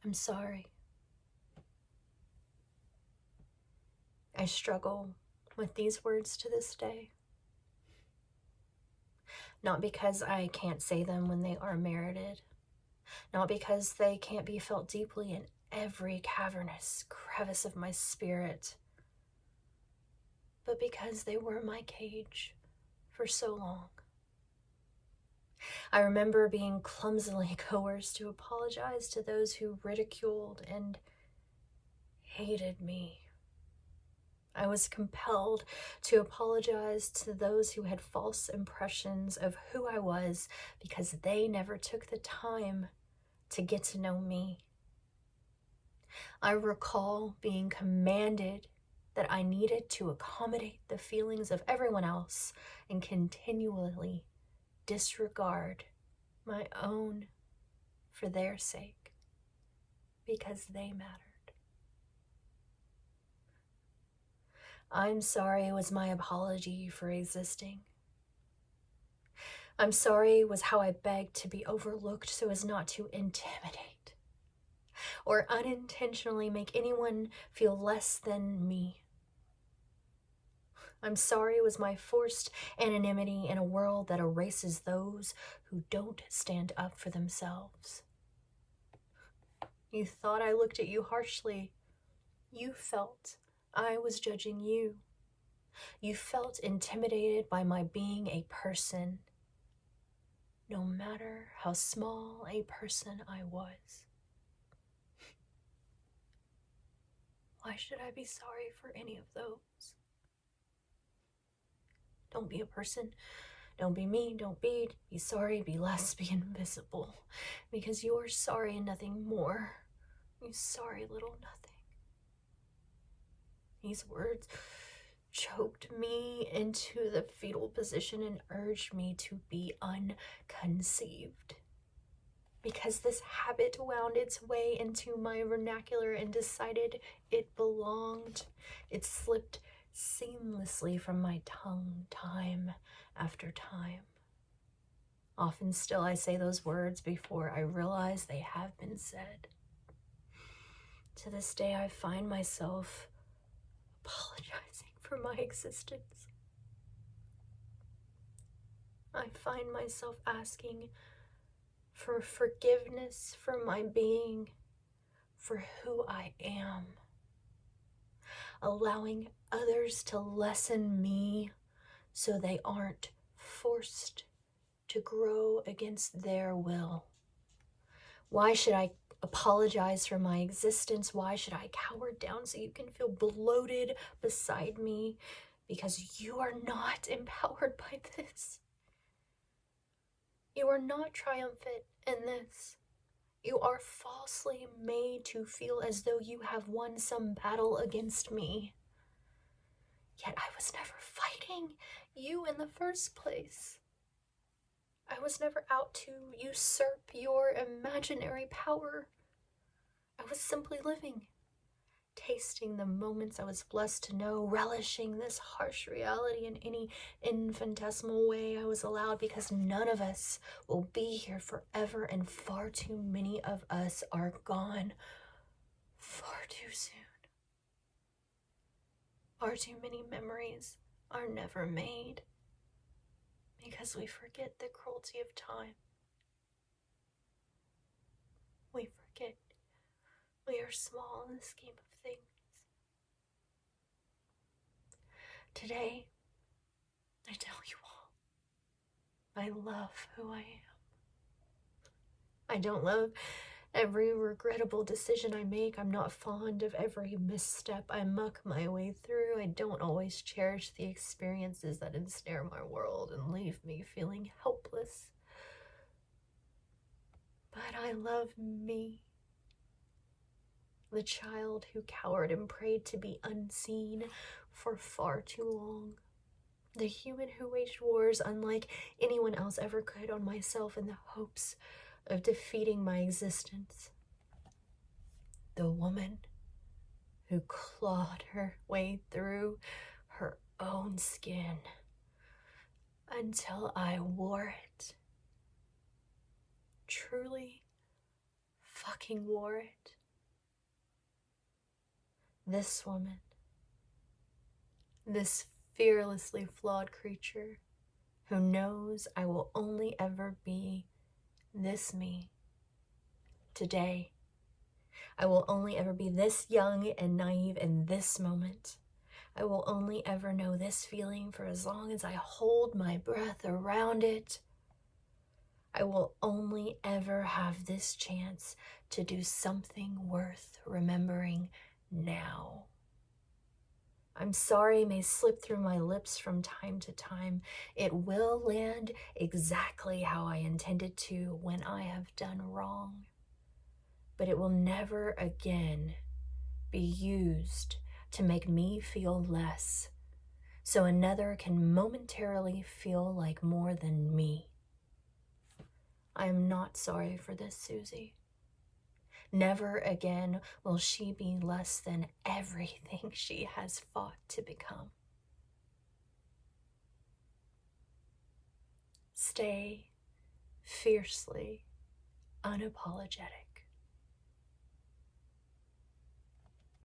I'm sorry. I struggle with these words to this day. Not because I can't say them when they are merited, not because they can't be felt deeply in every cavernous crevice of my spirit, but because they were my cage for so long. I remember being clumsily coerced to apologize to those who ridiculed and hated me. I was compelled to apologize to those who had false impressions of who I was because they never took the time to get to know me. I recall being commanded that I needed to accommodate the feelings of everyone else and continually disregard my own for their sake because they mattered. I'm sorry was my apology for existing. I'm sorry was how I begged to be overlooked so as not to intimidate or unintentionally make anyone feel less than me. I'm sorry was my forced anonymity in a world that erases those who don't stand up for themselves. You thought I looked at you harshly. You felt I was judging you. You felt intimidated by my being a person, no matter how small a person I was. Why should I be sorry for any of those? Don't be a person. Don't be mean. Don't be sorry, be less, be invisible. Because you're sorry and nothing more. You sorry little nothing. These words choked me into the fetal position and urged me to be unconceived. Because this habit wound its way into my vernacular and decided it belonged, it slipped seamlessly from my tongue time after time. Often still I say those words before I realize they have been said. To this day I find myself apologizing for my existence. I find myself asking for forgiveness for my being, for who I am, allowing others to lessen me so they aren't forced to grow against their will. Why should I apologize for my existence? Why should I cower down so you can feel bloated beside me? Because you are not empowered by this. You are not triumphant in this. You are falsely made to feel as though you have won some battle against me. Yet I was never fighting you in the first place. I was never out to usurp your imaginary power. I was simply living, tasting the moments I was blessed to know, relishing this harsh reality in any infinitesimal way I was allowed, because none of us will be here forever, and far too many of us are gone far too soon. Far too many memories are never made because we forget the cruelty of time. We forget we are small in the scheme of things. Today, I tell you all, I love who I am. I don't love every regrettable decision I make. I'm not fond of every misstep I muck my way through. I don't always cherish the experiences that ensnare my world and leave me feeling helpless. But I love me, the child who cowered and prayed to be unseen for far too long. The human who waged wars unlike anyone else ever could on myself in the hopes of defeating my existence. The woman who clawed her way through her own skin until I wore it. Truly fucking wore it. This woman, this fearlessly flawed creature who knows I will only ever be this me. Today, I will only ever be this young and naive in this moment. I will only ever know this feeling for as long as I hold my breath around it. I will only ever have this chance to do something worth remembering now. I'm sorry may slip through my lips from time to time. It will land exactly how I intended to when I have done wrong. But it will never again be used to make me feel less, so another can momentarily feel like more than me. I am not sorry for this, Susie. Never again will she be less than everything she has fought to become. Stay fiercely unapologetic.